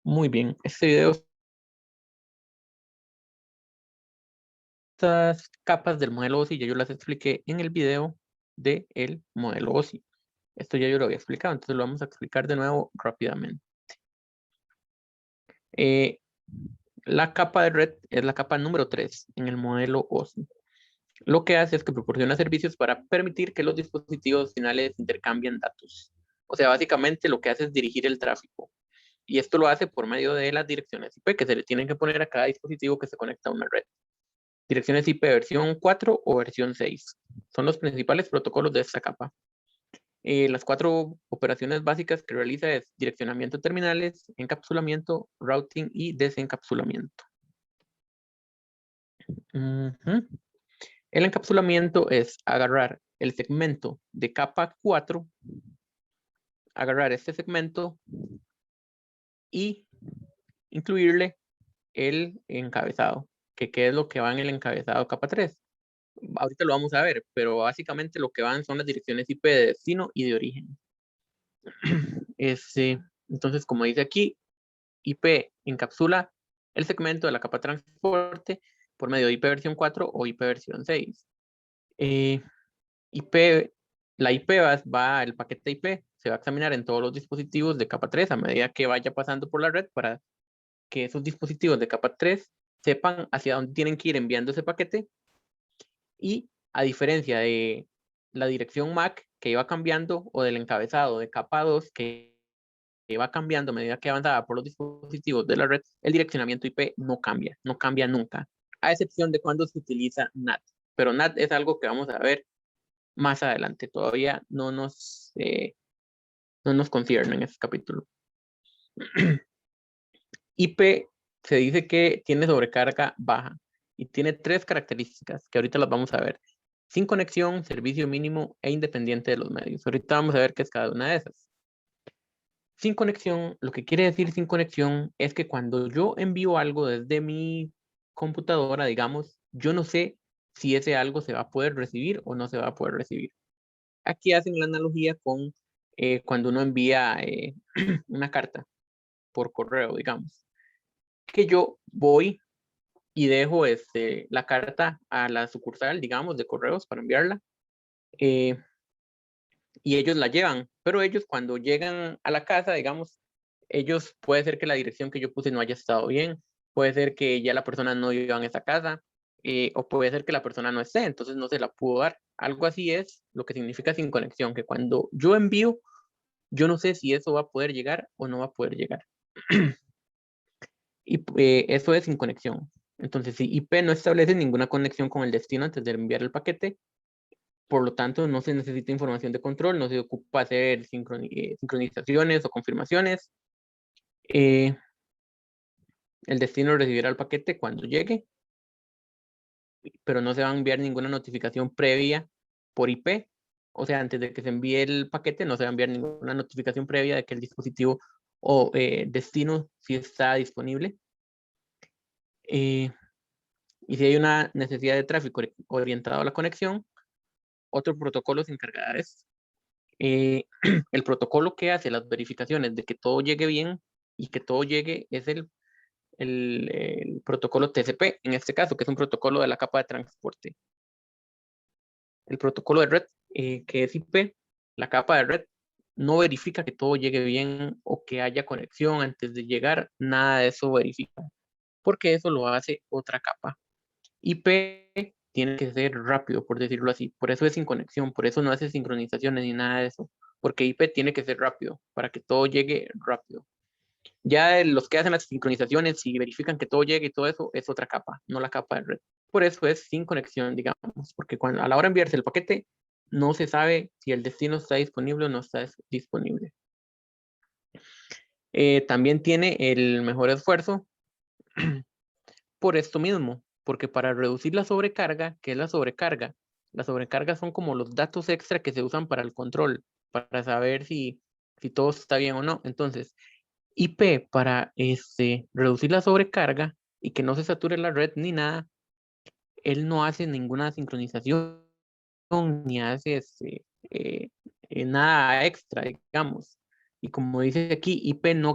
Muy bien, este video, estas capas del modelo OSI ya yo las expliqué en el video del modelo OSI. Esto ya yo lo había explicado, entonces lo vamos a explicar de nuevo rápidamente. La capa de red es la capa número 3 en el modelo OSI. Lo que hace es que proporciona servicios para permitir que los dispositivos finales intercambien datos. O sea, básicamente lo que hace es dirigir el tráfico. Y esto lo hace por medio de las direcciones IP que se le tienen que poner a cada dispositivo que se conecta a una red. Direcciones IP versión 4 o versión 6. Son los principales protocolos de esta capa. Las 4 operaciones básicas que realiza es direccionamiento de terminales, encapsulamiento, routing y desencapsulamiento. El encapsulamiento es agarrar el segmento de capa 4, agarrar este segmento y incluirle el encabezado, que qué es lo que va en el encabezado capa 3. Ahorita lo vamos a ver, pero básicamente lo que van son las direcciones IP de destino y de origen. Entonces, como dice aquí, IP encapsula el segmento de la capa transporte por medio de IP versión 4 o IP versión 6. La IP va, el paquete IP se va a examinar en todos los dispositivos de capa 3 a medida que vaya pasando por la red para que esos dispositivos de capa 3 sepan hacia dónde tienen que ir enviando ese paquete. Y a diferencia de la dirección MAC que iba cambiando o del encabezado de capa 2 que va cambiando a medida que avanzaba por los dispositivos de la red, el direccionamiento IP no cambia nunca, a excepción de cuando se utiliza NAT. Pero NAT es algo que vamos a ver más adelante, todavía no nos concierne en este capítulo. IP se dice que tiene sobrecarga baja y tiene 3 características que ahorita las vamos a ver. Sin conexión, servicio mínimo e independiente de los medios. Ahorita vamos a ver qué es cada una de esas. Sin conexión, lo que quiere decir sin conexión es que cuando yo envío algo desde mi computadora, digamos, yo no sé si ese algo se va a poder recibir o no se va a poder recibir. Aquí hacen la analogía con cuando uno envía una carta por correo, digamos, que yo voy y dejo la carta a la sucursal, digamos, de correos para enviarla. Y ellos la llevan, pero ellos cuando llegan a la casa, digamos, ellos puede ser que la dirección que yo puse no haya estado bien, puede ser que ya la persona no viva en esa casa, o puede ser que la persona no esté, entonces no se la pudo dar. Algo así es lo que significa sin conexión, que cuando yo envío, yo no sé si eso va a poder llegar o no va a poder llegar. Y eso es sin conexión. Entonces, si IP no establece ninguna conexión con el destino antes de enviar el paquete, por lo tanto, no se necesita información de control, no se ocupa hacer sincronizaciones o confirmaciones. El destino recibirá el paquete cuando llegue, pero no se va a enviar ninguna notificación previa por IP. O sea, antes de que se envíe el paquete, no se va a enviar ninguna notificación previa de que el dispositivo o destino sí está disponible. Y si hay una necesidad de tráfico orientado a la conexión, otro protocolo se encargará de esto. El protocolo que hace las verificaciones de que todo llegue bien y que todo llegue es el protocolo TCP, en este caso, que es un protocolo de la capa de transporte. El protocolo de red, que es IP, la capa de red, no verifica que todo llegue bien o que haya conexión antes de llegar, nada de eso verifica, porque eso lo hace otra capa. IP tiene que ser rápido, por decirlo así, por eso es sin conexión, por eso no hace sincronizaciones ni nada de eso, porque IP tiene que ser rápido, para que todo llegue rápido. Ya los que hacen las sincronizaciones y verifican que todo llegue y todo eso es otra capa, no la capa de red. Por eso es sin conexión, digamos, porque a la hora de enviarse el paquete, no se sabe si el destino está disponible o no está disponible. También tiene el mejor esfuerzo por esto mismo, porque para reducir la sobrecarga, ¿qué es la sobrecarga? La sobrecarga son como los datos extra que se usan para el control, para saber si todo está bien o no. Entonces, IP para reducir la sobrecarga y que no se sature la red ni nada, él no hace ninguna sincronización ni hace nada extra, digamos. Y como dice aquí, IP no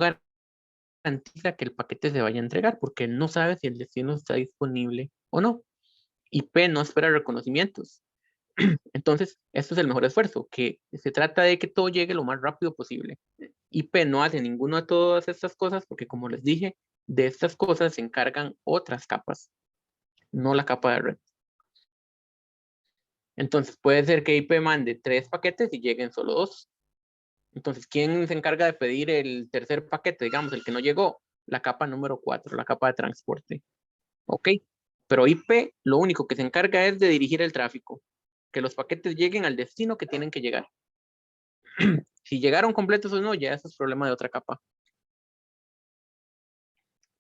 garantiza que el paquete se vaya a entregar porque no sabe si el destino está disponible o no. IP no espera reconocimientos. Entonces, esto es el mejor esfuerzo, que se trata de que todo llegue lo más rápido posible. IP no hace ninguna de todas estas cosas porque, como les dije, de estas cosas se encargan otras capas, no la capa de red. Entonces, puede ser que IP mande 3 paquetes y lleguen solo 2. Entonces, ¿quién se encarga de pedir el tercer paquete? Digamos, el que no llegó, la capa número 4, la capa de transporte. Ok, pero IP lo único que se encarga es de dirigir el tráfico, que los paquetes lleguen al destino que tienen que llegar. Si llegaron completos o no, ya eso es problema de otra capa.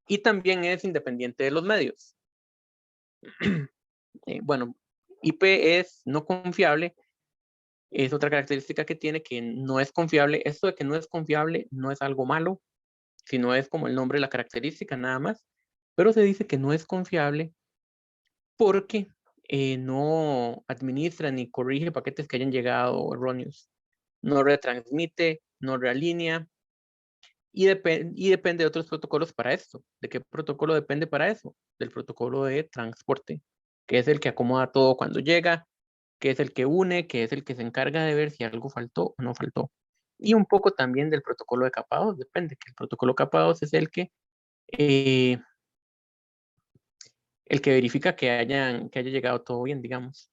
Y también es independiente de los medios. Bueno, IP es no confiable, es otra característica que tiene que no es confiable. Esto de que no es confiable no es algo malo, sino es como el nombre de la característica nada más, pero se dice que no es confiable porque no administra ni corrige paquetes que hayan llegado erróneos, no retransmite, no realinea y depende de otros protocolos para esto. ¿De qué protocolo depende para eso? Del protocolo de transporte, que es el que acomoda todo cuando llega, que es el que une, que es el que se encarga de ver si algo faltó o no faltó. Y un poco también del protocolo de capa 2, depende, que el protocolo capa 2 es eh, el que verifica que haya llegado todo bien, digamos.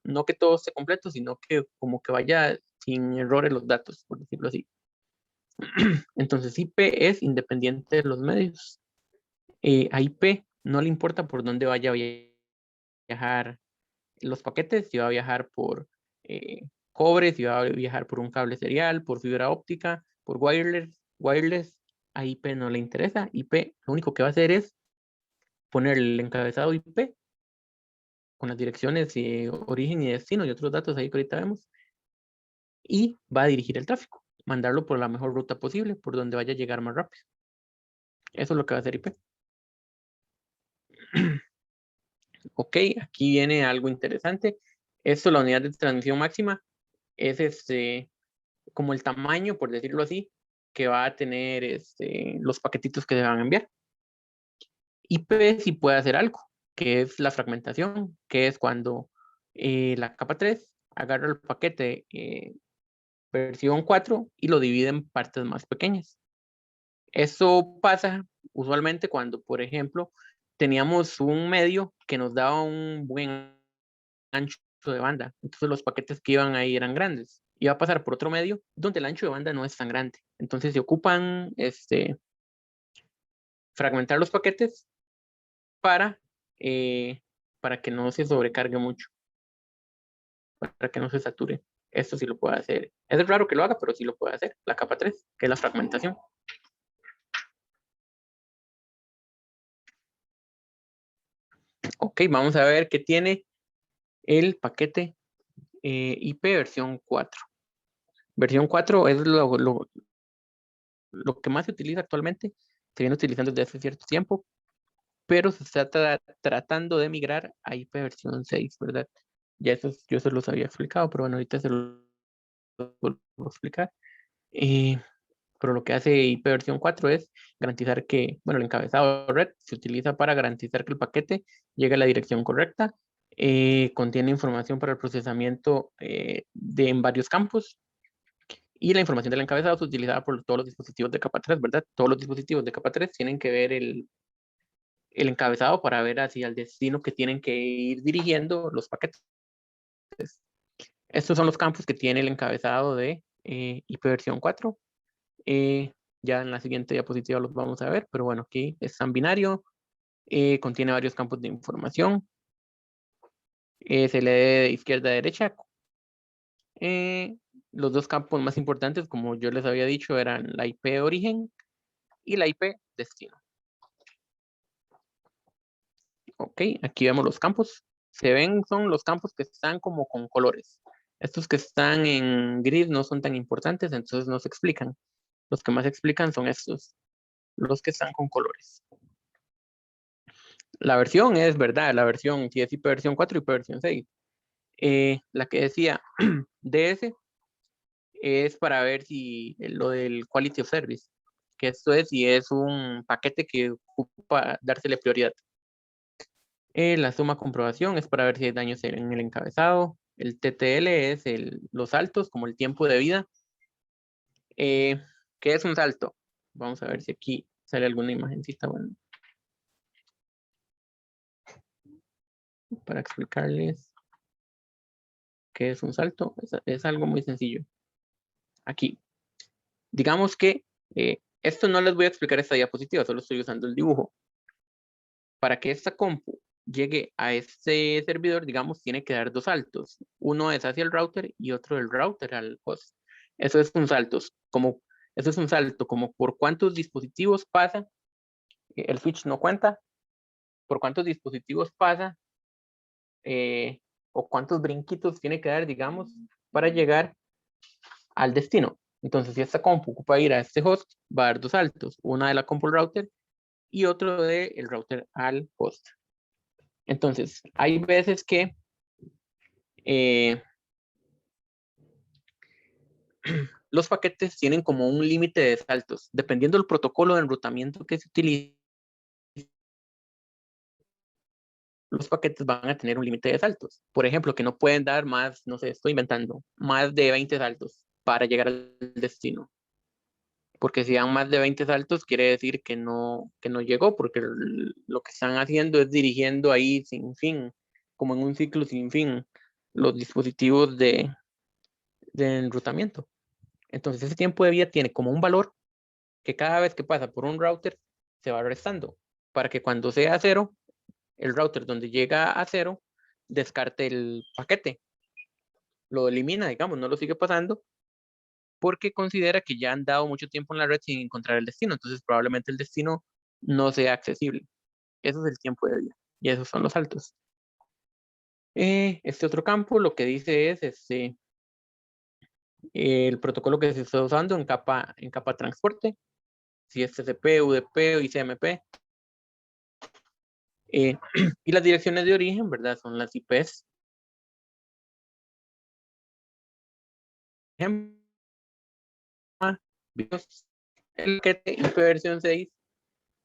No que todo esté completo, sino que como que vaya sin errores los datos, por decirlo así. Entonces IP es independiente de los medios. A IP no le importa por dónde vaya a viajar los paquetes, si va a viajar por cobre, si va a viajar por un cable serial, por fibra óptica, por wireless, a IP no le interesa. IP lo único que va a hacer es poner el encabezado IP con las direcciones y origen y destino y otros datos ahí que ahorita vemos, y va a dirigir el tráfico, mandarlo por la mejor ruta posible, por donde vaya a llegar más rápido. Eso es lo que va a hacer IP. Ok, aquí viene algo interesante. Esto, la unidad de transmisión máxima, es como el tamaño, por decirlo así, que va a tener los paquetitos que se van a enviar. IP sí puede hacer algo, que es la fragmentación, que es cuando la capa 3 agarra el paquete versión 4 y lo divide en partes más pequeñas. Eso pasa usualmente cuando, por ejemplo, teníamos un medio que nos daba un buen ancho de banda. Entonces los paquetes que iban ahí eran grandes. Iba a pasar por otro medio donde el ancho de banda no es tan grande. Entonces se ocupan fragmentar los paquetes para, eh, para que no se sobrecargue mucho, para que no se sature. Esto sí lo puede hacer. Es raro que lo haga, pero sí lo puede hacer. La capa 3, que es la fragmentación. Ok, vamos a ver qué tiene el paquete IP versión 4. Versión 4 es lo que más se utiliza actualmente. Se viene utilizando desde hace cierto tiempo, pero se está tratando de migrar a IP versión 6, ¿verdad? Ya eso yo se los había explicado, pero bueno, ahorita se los vuelvo a explicar. Pero lo que hace IP versión 4 es garantizar que, bueno, el encabezado red se utiliza para garantizar que el paquete llegue a la dirección correcta. Contiene información para el procesamiento en varios campos. Y la información del encabezado es utilizada por todos los dispositivos de capa 3, ¿verdad? Todos los dispositivos de capa 3 tienen que ver el encabezado para ver hacia el destino que tienen que ir dirigiendo los paquetes. Estos son los campos que tiene el encabezado de IP versión 4. Ya en la siguiente diapositiva los vamos a ver, pero bueno, aquí es en binario, contiene varios campos de información, se lee de izquierda a derecha. Los dos campos más importantes, como yo les había dicho, eran la IP origen y la IP destino. Ok, aquí vemos los campos. Se ven, son los campos que están como con colores. Estos que están en gris no son tan importantes, entonces no se explican. Los que más se explican son estos, los que están con colores. La versión es verdad, la versión, si es IP versión 4 y IP versión 6. La que decía DS es para ver si lo del Quality of Service. que esto es si es un paquete que ocupa dársele prioridad. La suma comprobación es para ver si hay daños en el encabezado. El TTL es los saltos, como el tiempo de vida. ¿Qué es un salto? Vamos a ver si aquí sale alguna imagencita. Bueno, para explicarles qué es un salto, es algo muy sencillo. Aquí, digamos que esto no les voy a explicar esta diapositiva, solo estoy usando el dibujo. Para que esta compu llegue a este servidor, digamos, tiene que dar dos saltos. Uno es hacia el router y otro del router al host. Eso es un salto. Eso es un salto, como por cuántos dispositivos pasa. El switch no cuenta. Por cuántos dispositivos pasa. O cuántos brinquitos tiene que dar, digamos, para llegar al destino. Entonces, si esta compu ocupa ir a este host, va a dar dos saltos. Una de la compu al router y otro del router al host. Entonces, hay veces que los paquetes tienen como un límite de saltos. Dependiendo del protocolo de enrutamiento que se utilice, los paquetes van a tener un límite de saltos. Por ejemplo, que no pueden dar más, no sé, estoy inventando, más de 20 saltos para llegar al destino. Porque si dan más de 20 saltos, quiere decir que no llegó, porque lo que están haciendo es dirigiendo ahí sin fin, como en un ciclo sin fin, los dispositivos de enrutamiento. Entonces, ese tiempo de vida tiene como un valor que cada vez que pasa por un router se va restando, para que cuando sea cero, el router donde llega a cero descarte el paquete, lo elimina, digamos, no lo sigue pasando, porque considera que ya han dado mucho tiempo en la red sin encontrar el destino, entonces probablemente el destino no sea accesible. Eso es el tiempo de vida, y esos son los saltos. Este otro campo lo que dice es el protocolo que se está usando en capa transporte, si es TCP, UDP o ICMP. Y las direcciones de origen, ¿verdad? Son las IPs. Ejemplo, el paquete IP versión 6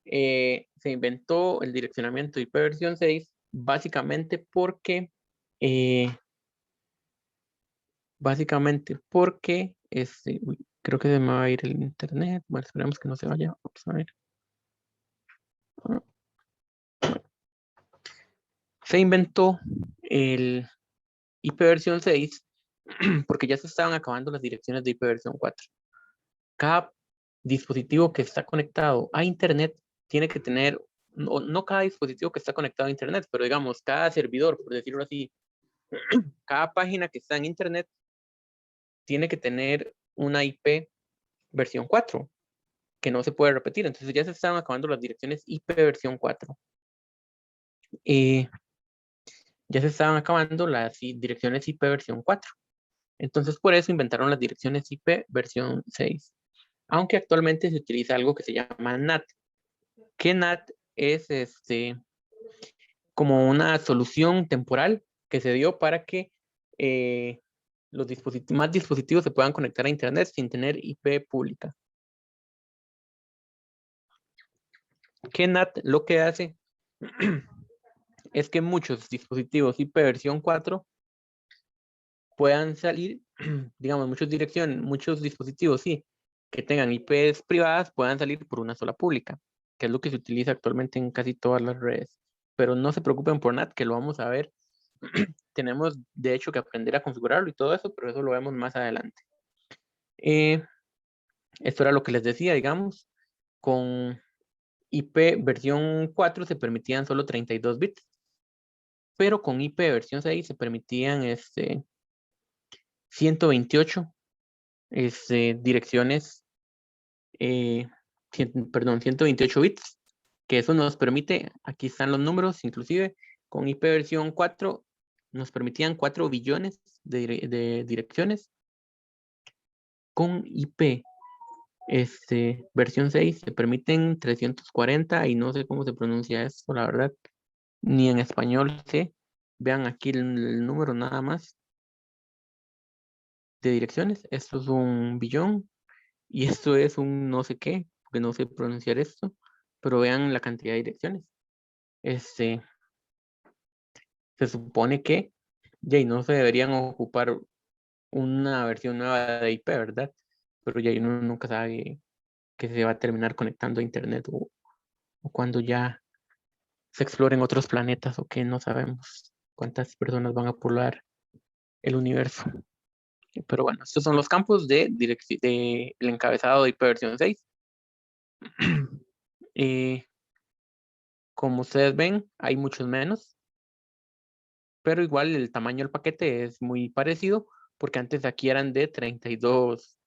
se inventó el direccionamiento IP versión 6 básicamente porque creo que se me va a ir el internet. Bueno, esperemos que no se vaya. Vamos a ver. Se inventó el IP versión 6 porque ya se estaban acabando las direcciones de IP versión 4. Cada dispositivo que está conectado a internet tiene que tener, no cada dispositivo que está conectado a internet, pero digamos, cada servidor, por decirlo así, cada página que está en internet tiene que tener una IP versión 4, que no se puede repetir. Entonces ya se estaban acabando las direcciones IP versión 4. Ya se estaban acabando las direcciones IP versión 4. Entonces por eso inventaron las direcciones IP versión 6. Aunque actualmente se utiliza algo que se llama NAT. Que NAT es como una solución temporal que se dio para que más dispositivos se puedan conectar a internet sin tener IP pública. Que NAT lo que hace es que muchos dispositivos IP versión 4 puedan salir, digamos, muchos dispositivos, sí, que tengan IPs privadas puedan salir por una sola pública, que es lo que se utiliza actualmente en casi todas las redes. Pero no se preocupen por NAT, que lo vamos a ver. Tenemos, de hecho, que aprender a configurarlo y todo eso, pero eso lo vemos más adelante. Esto era lo que les decía, digamos, con IP versión 4 se permitían solo 32 bits, pero con IP versión 6 se permitían 128 direcciones, perdón, 128 bits, que eso nos permite, aquí están los números, inclusive con IP versión 4 nos permitían 4 billones de direcciones. Con IP versión 6 se permiten 340 y no sé cómo se pronuncia esto, la verdad, ni en español sé. Vean aquí el número nada más de direcciones. Esto es un billón y esto es un no sé qué, porque no sé pronunciar esto, pero vean la cantidad de direcciones. Se supone que ya no se deberían ocupar una versión nueva de IP, ¿verdad? Pero ya uno nunca sabe que se va a terminar conectando a internet o cuando ya se exploren otros planetas o que no sabemos cuántas personas van a poblar el universo. Pero bueno, estos son los campos del encabezado de IP versión 6. Como ustedes ven, hay muchos menos, pero igual el tamaño del paquete es muy parecido, porque antes aquí eran de 32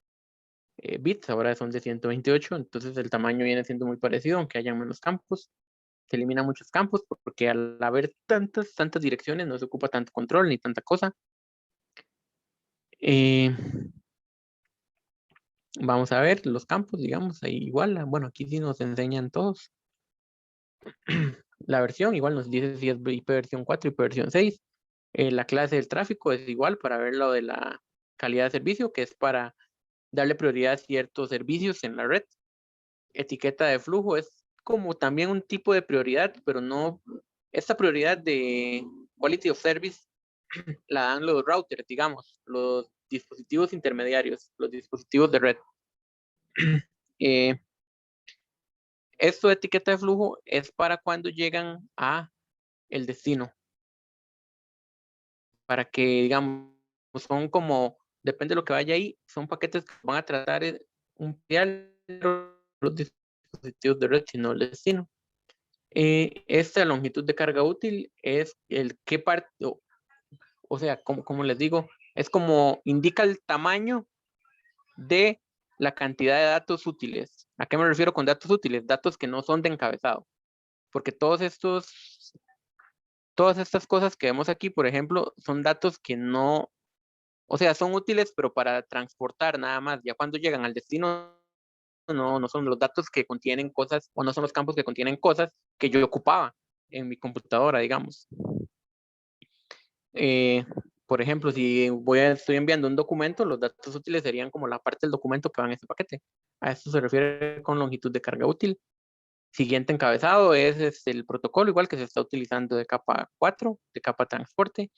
bits, ahora son de 128, entonces el tamaño viene siendo muy parecido, aunque haya menos campos. Se eliminan muchos campos porque al haber tantas direcciones no se ocupa tanto control ni tanta cosa. Vamos a ver los campos, digamos, ahí igual, bueno, aquí sí nos enseñan todos. La versión igual nos dice si es IP versión 4, IP versión 6. La clase del tráfico es igual para ver lo de la calidad de servicio, que es para darle prioridad a ciertos servicios en la red. Etiqueta de flujo es como también un tipo de prioridad, pero no, esta prioridad de quality of service la dan los routers, digamos, los dispositivos intermediarios, los dispositivos de red. Esto de etiqueta de flujo es para cuando llegan a el destino. Para que, digamos, son como, depende de lo que vaya ahí, son paquetes que van a tratar un los dispositivos de red, sino el destino. Esta longitud de carga útil es el qué parte, o sea, como les digo, es como indica el tamaño de la cantidad de datos útiles. ¿A qué me refiero con datos útiles? Datos que no son de encabezado. Porque todas estas cosas que vemos aquí, por ejemplo, son datos que no, o sea, son útiles, pero para transportar nada más. Ya cuando llegan al destino, no son los datos que contienen cosas, o no son los campos que contienen cosas que yo ocupaba en mi computadora, digamos. Por ejemplo, si estoy enviando un documento, los datos útiles serían como la parte del documento que va en ese paquete. A esto se refiere con longitud de carga útil. Siguiente encabezado es el protocolo, igual que se está utilizando de capa 4, de capa transporte.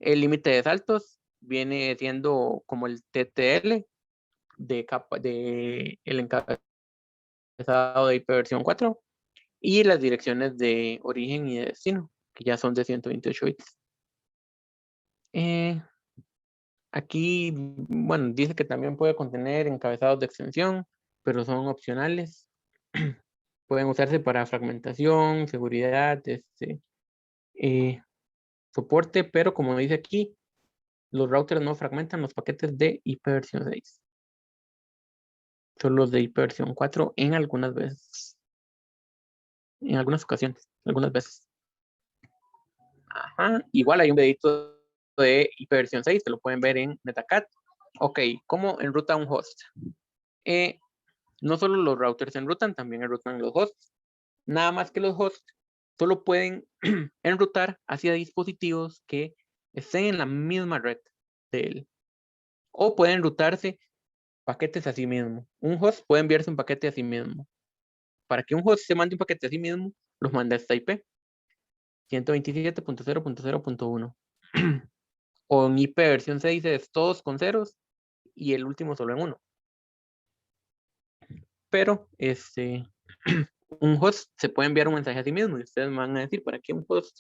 El límite de saltos viene siendo como el TTL de el encabezado de IP versión 4 y las direcciones de origen y de destino, que ya son de 128 bits. Aquí, bueno, dice que también puede contener encabezados de extensión, pero son opcionales. Pueden usarse para fragmentación, seguridad, soporte, pero como dice aquí, los routers no fragmentan los paquetes de IP versión 6. Son los de IP versión 4 en algunas veces. En algunas ocasiones, algunas veces. Ajá. Igual hay un videito de IP versión 6, que lo pueden ver en Metacat. Ok, ¿cómo enruta un host? No solo los routers enrutan, también enrutan los hosts. Nada más que los hosts solo pueden enrutar hacia dispositivos que estén en la misma red de él. O pueden enrutarse paquetes a sí mismo. Un host puede enviarse un paquete a sí mismo. Para que un host se mande un paquete a sí mismo, los manda a esta IP. 127.0.0.1. O en IP versión 6 es todos con ceros y el último solo en 1. Pero un host se puede enviar un mensaje a sí mismo y ustedes me van a decir, ¿para qué un host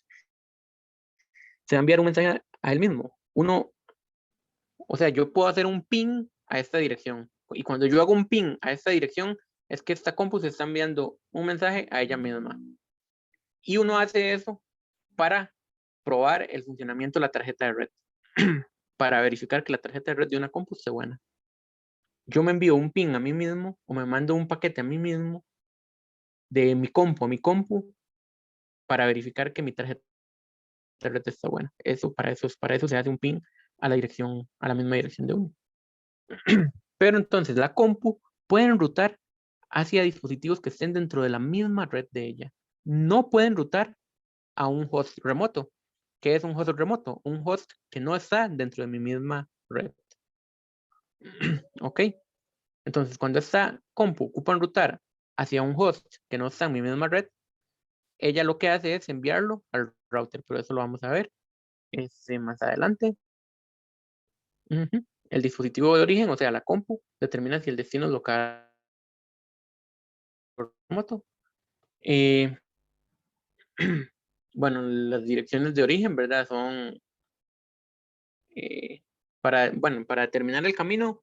se va a enviar un mensaje a él mismo? O sea, yo puedo hacer un ping a esta dirección y cuando yo hago un ping a esta dirección es que esta compu se está enviando un mensaje a ella misma. Y uno hace eso para probar el funcionamiento de la tarjeta de red, para verificar que la tarjeta de red de una compu esté buena. Yo me envío un ping a mí mismo o me mando un paquete a mí mismo de mi compu a mi compu para verificar que mi tarjeta de red está buena. Para eso se hace un ping a la misma dirección de uno. Pero entonces la compu puede enrutar hacia dispositivos que estén dentro de la misma red de ella. No pueden enrutar a un host remoto. ¿Qué es un host remoto? Un host que no está dentro de mi misma red. ¿Ok? Entonces, cuando esta compu ocupa enrutar hacia un host que no está en mi misma red, ella lo que hace es enviarlo al router, pero eso lo vamos a ver más adelante. El dispositivo de origen, o sea, la compu, determina si el destino es local o remoto. Bueno, las direcciones de origen, ¿verdad? Son para determinar el camino,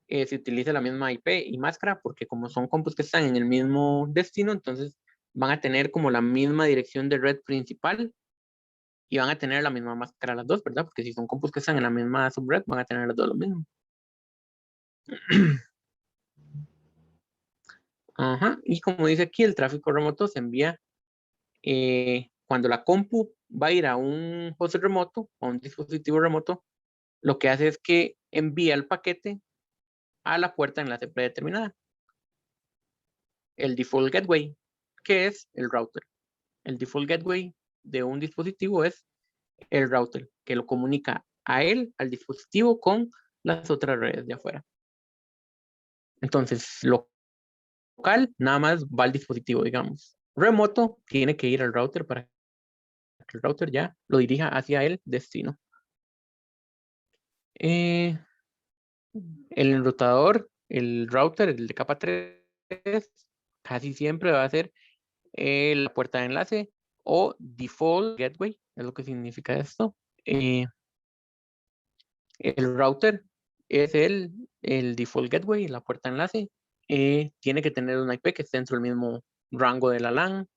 se utiliza la misma IP y máscara, porque como son compus que están en el mismo destino, entonces van a tener como la misma dirección de red principal y van a tener la misma máscara las dos, ¿verdad? Porque si son compus que están en la misma subred, van a tener las dos lo mismo. Ajá. Y como dice aquí, el tráfico remoto se envía cuando la compu va a ir a un host remoto, a un dispositivo remoto, lo que hace es que envía el paquete a la puerta de enlace predeterminada. El default gateway, que es el router. El default gateway de un dispositivo es el router, que lo comunica a él, al dispositivo, con las otras redes de afuera. Entonces, local, nada más va al dispositivo, digamos. Remoto, tiene que ir al router para que el router ya lo dirija hacia el destino. El enrutador, el router, el de capa 3, casi siempre va a ser la puerta de enlace o default gateway, es lo que significa esto. El router es el default gateway, la puerta de enlace. Tiene que tener una IP que esté dentro del mismo rango de la LAN.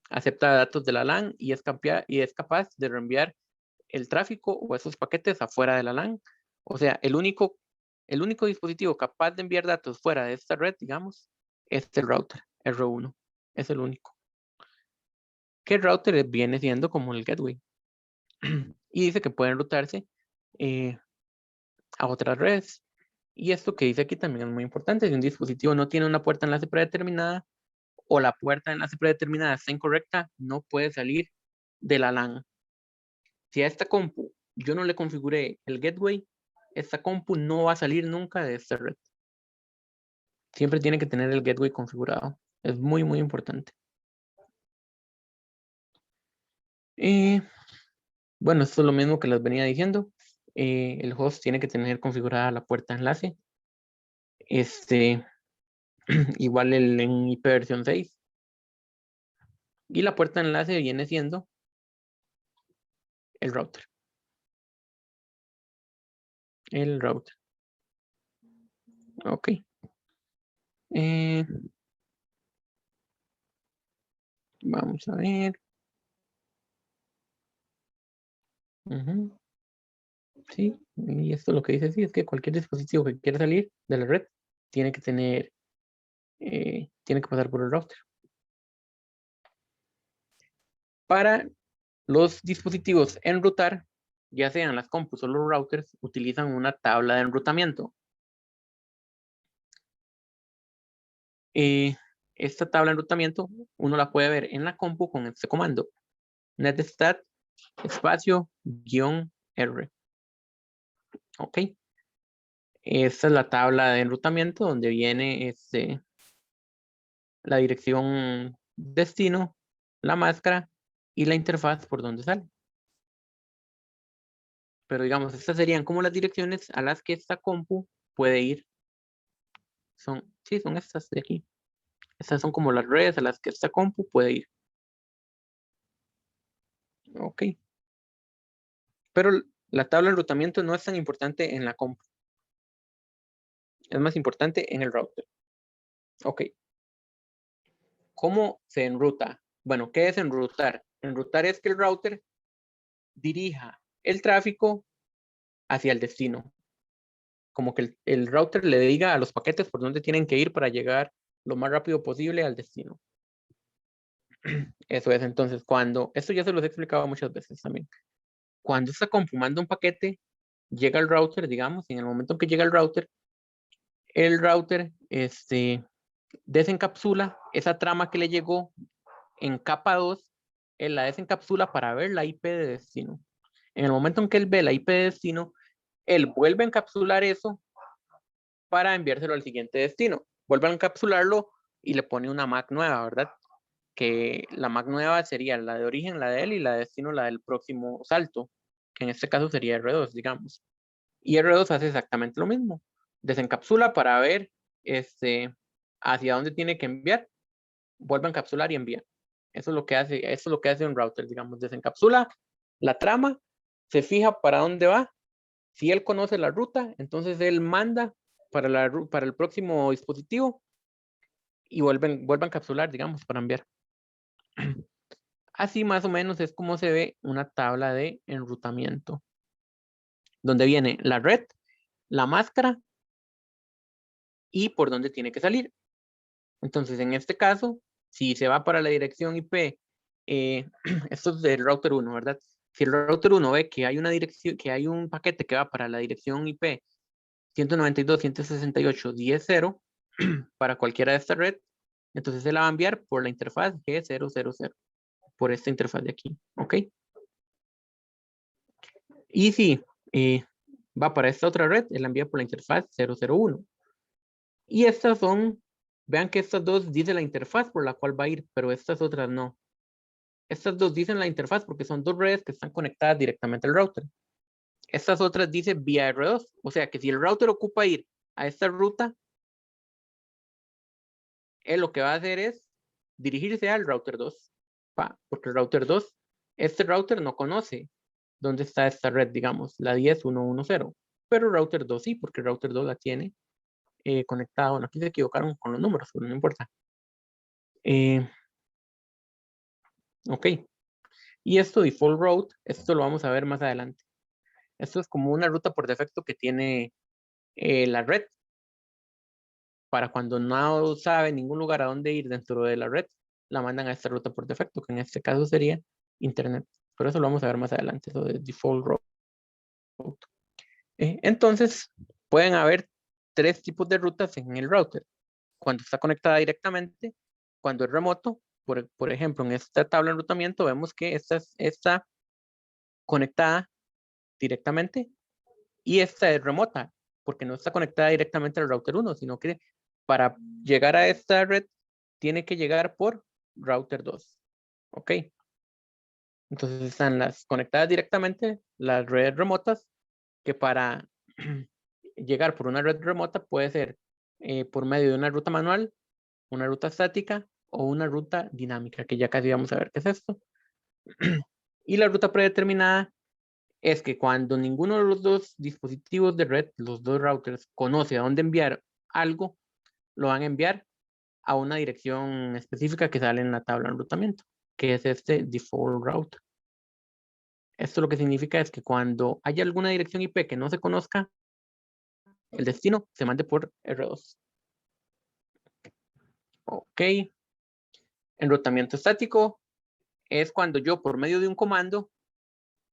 Acepta datos de la LAN y es capaz de reenviar el tráfico o esos paquetes afuera de la LAN. O sea, el único dispositivo capaz de enviar datos fuera de esta red, digamos, es el router, R1. Es el único. Que el router viene siendo como el gateway. Y dice que pueden routarse a otras redes. Y esto que dice aquí también es muy importante. Si un dispositivo no tiene una puerta de enlace predeterminada o la puerta de enlace predeterminada está incorrecta, no puede salir de la LAN. Si a esta compu yo no le configuré el gateway, esta compu no va a salir nunca de esta red. Siempre tiene que tener el gateway configurado. Es muy, muy importante. Bueno, esto es lo mismo que les venía diciendo. El host tiene que tener configurada la puerta de enlace. Igual en IP versión 6. Y la puerta de enlace viene siendo el router. El router. Ok. Vamos a ver. Sí, y esto lo que dice sí es que cualquier dispositivo que quiera salir de la red tiene que tener, tiene que pasar por el router. Para los dispositivos enrutar, ya sean las compus o los routers, utilizan una tabla de enrutamiento. Esta tabla de enrutamiento uno la puede ver en la compu con este comando: netstat espacio -r. Ok. Esta es la tabla de enrutamiento donde viene la dirección destino, la máscara y la interfaz por donde sale. Pero digamos, estas serían como las direcciones a las que esta compu puede ir. Sí, son estas de aquí. Estas son como las redes a las que esta compu puede ir. Ok. Pero la tabla de enrutamiento no es tan importante en la compu. Es más importante en el router. Ok. ¿Cómo se enruta? Bueno, ¿qué es enrutar? Enrutar es que el router dirija el tráfico hacia el destino. Como que el router le diga a los paquetes por dónde tienen que ir para llegar lo más rápido posible al destino. Eso es, entonces, esto ya se los he explicado muchas veces también. Cuando esta compu manda un paquete, llega al router, digamos, y en el momento en que llega al router, el router desencapsula esa trama que le llegó en capa 2, él la desencapsula para ver la IP de destino. En el momento en que él ve la IP de destino, él vuelve a encapsular eso para enviárselo al siguiente destino. Vuelve a encapsularlo y le pone una MAC nueva, ¿verdad? Que la MAC nueva sería la de origen, la de él, y la de destino, la del próximo salto, que en este caso sería R2, digamos. Y R2 hace exactamente lo mismo. Desencapsula para ver hacia dónde tiene que enviar, vuelve a encapsular y envía. Eso es lo que hace un router, digamos. Desencapsula la trama, se fija para dónde va. Si él conoce la ruta, entonces él manda para el próximo dispositivo y vuelve a encapsular, digamos, para enviar. Así más o menos es como se ve una tabla de enrutamiento, donde viene la red, la máscara y por dónde tiene que salir. Entonces, en este caso, si se va para la dirección IP, esto es del router 1, ¿verdad? Si el router 1 ve que hay una dirección, que hay un paquete que va para la dirección IP 192.168.10.0 para cualquiera de esta red, entonces se la va a enviar por la interfaz G000, por esta interfaz de aquí, ¿ok? Y si va para esta otra red, él la envía por la interfaz 001. Y estas son, vean que estas dos dicen la interfaz por la cual va a ir, pero estas otras no. Estas dos dicen la interfaz porque son dos redes que están conectadas directamente al router. Estas otras dicen vía R2, o sea que si el router ocupa ir a esta ruta, él lo que va a hacer es dirigirse al router 2, porque el router 2, este router no conoce dónde está esta red, digamos, la 10.1.1.0, pero el router 2 sí, porque el router 2 la tiene conectada. Bueno, aquí se equivocaron con los números, pero no importa. Ok. Y esto default route, esto lo vamos a ver más adelante. Esto es como una ruta por defecto que tiene la red. Para cuando no sabe ningún lugar a dónde ir dentro de la red, la mandan a esta ruta por defecto, que en este caso sería internet. Pero eso lo vamos a ver más adelante, eso de default route. Entonces, pueden haber tres tipos de rutas en el router. Cuando está conectada directamente, cuando es remoto, por ejemplo, en esta tabla de enrutamiento vemos que esta está conectada directamente y esta es remota, porque no está conectada directamente al router 1, sino que para llegar a esta red tiene que llegar por router 2. ¿Ok? Entonces están las conectadas directamente, las redes remotas, que para llegar por una red remota puede ser por medio de una ruta manual, una ruta estática o una ruta dinámica, que ya casi vamos a ver qué es esto. Y la ruta predeterminada es que cuando ninguno de los dos dispositivos de red, los dos routers, conoce a dónde enviar algo, lo van a enviar a una dirección específica que sale en la tabla de enrutamiento, que es este default route. Esto lo que significa es que cuando haya alguna dirección IP que no se conozca, el destino se mande por R2. Ok. Enrutamiento estático es cuando yo por medio de un comando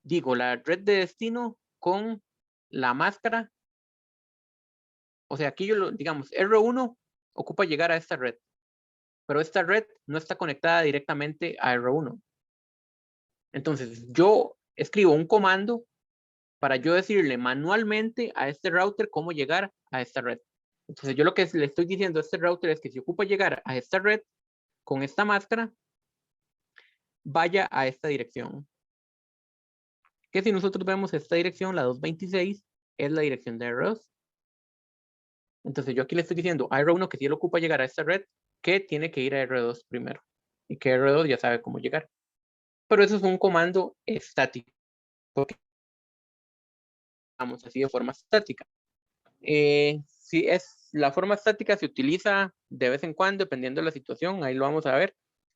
digo la red de destino con la máscara. O sea, aquí digamos, R1 ocupa llegar a esta red, pero esta red no está conectada directamente a R1. Entonces, yo escribo un comando para yo decirle manualmente a este router cómo llegar a esta red. Entonces, yo lo que le estoy diciendo a este router es que si ocupa llegar a esta red con esta máscara, vaya a esta dirección. Que si nosotros vemos esta dirección, la 226, es la dirección de R2. Entonces, yo aquí le estoy diciendo a R1 que si él ocupa llegar a esta red, que tiene que ir a R2 primero. Y que R2 ya sabe cómo llegar. Pero eso es un comando estático. Porque vamos así de forma estática. Si es la forma estática se utiliza de vez en cuando, dependiendo de la situación, ahí lo vamos a ver.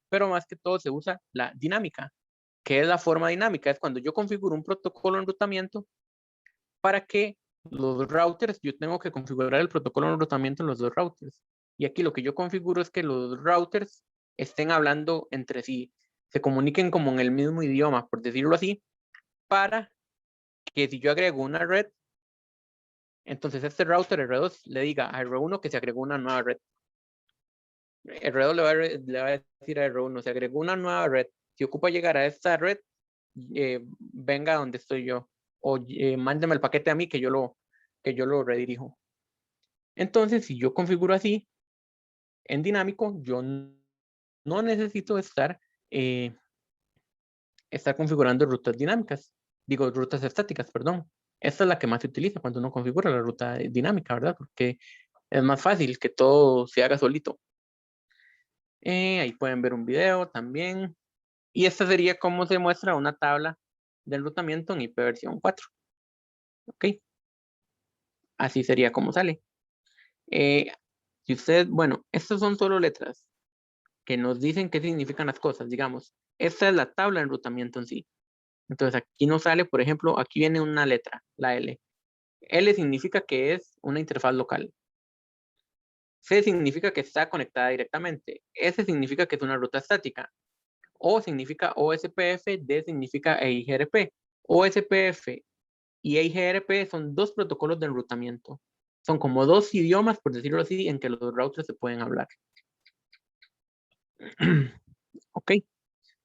Pero más que todo se usa la dinámica. ¿Qué es la forma dinámica? Es cuando yo configuro un protocolo de enrutamiento para que los routers, yo tengo que configurar el protocolo de enrutamiento en los dos routers. Y aquí lo que yo configuro es que los routers estén hablando entre sí, se comuniquen como en el mismo idioma, por decirlo así, para que si yo agrego una red, entonces este router R2 le diga a R1 que se agregó una nueva red. R2 le va a decir a R1, se agregó una nueva red. Si ocupa llegar a esta red, venga donde estoy yo. O mándeme el paquete a mí que yo lo redirijo. Entonces, si yo configuro así, en dinámico, yo no necesito estar configurando rutas dinámicas. Digo, rutas estáticas, perdón. Esta es la que más se utiliza cuando uno configura la ruta dinámica, ¿verdad? Porque es más fácil que todo se haga solito. Ahí pueden ver un video también. Y esta sería cómo se muestra una tabla de enrutamiento en IP versión 4. ¿Ok? Así sería como sale. Si usted, bueno, estas son solo letras que nos dicen qué significan las cosas, digamos. Esta es la tabla de enrutamiento en sí. Entonces aquí nos sale, por ejemplo, aquí viene una letra, la L. L significa que es una interfaz local. C significa que está conectada directamente. S significa que es una ruta estática. O significa OSPF, D significa EIGRP. OSPF y EIGRP son dos protocolos de enrutamiento. Son como dos idiomas, por decirlo así, en que los routers se pueden hablar. Ok.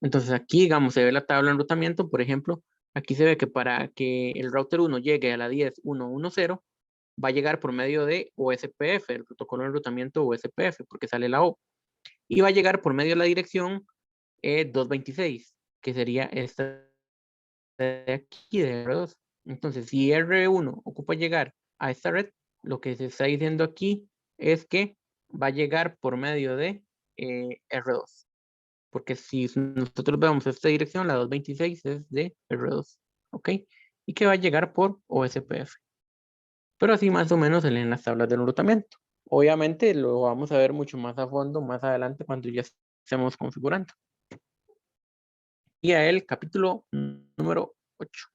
Entonces aquí, digamos, se ve la tabla de enrutamiento. Por ejemplo, aquí se ve que para que el router 1 llegue a la 10.1.1.0, va a llegar por medio de OSPF, el protocolo de enrutamiento OSPF, porque sale la O. Y va a llegar por medio de la dirección 226, que sería esta de aquí, de R2. Entonces, si R1 ocupa llegar a esta red, lo que se está diciendo aquí es que va a llegar por medio de R2. Porque si nosotros vemos esta dirección, la 226 es de R2. ¿Ok? Y que va a llegar por OSPF. Pero así más o menos se leen las tablas de enrutamiento. Obviamente lo vamos a ver mucho más a fondo más adelante cuando ya estemos configurando. Y a el capítulo número 8.